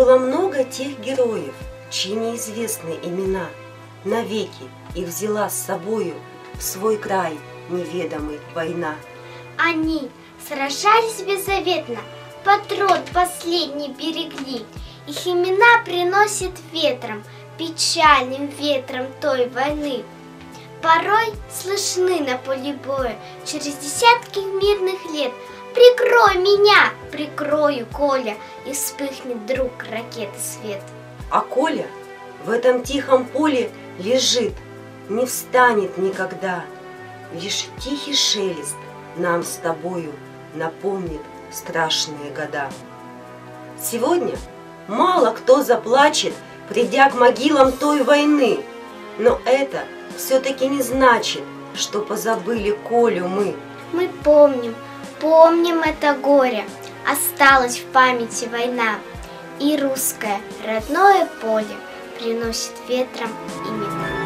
Было много тех героев, чьи неизвестны имена, навеки их взяла с собою в свой край неведомый война. Они сражались беззаветно, род последний берегли. Их имена приносят ветром, печальным ветром той войны. Порой слышны на поле боя через десятки мирных лет. Прикрой меня, прикрою, Коля, и вспыхнет вдруг ракеты свет. А Коля в этом тихом поле лежит, не встанет никогда. Лишь тихий шелест нам с тобою напомнит страшные года. Сегодня мало кто заплачет, придя к могилам той войны, но это все-таки не значит, что позабыли Колю мы. Мы помним это горе, осталась в памяти война, и русское родное поле приносит ветром имена.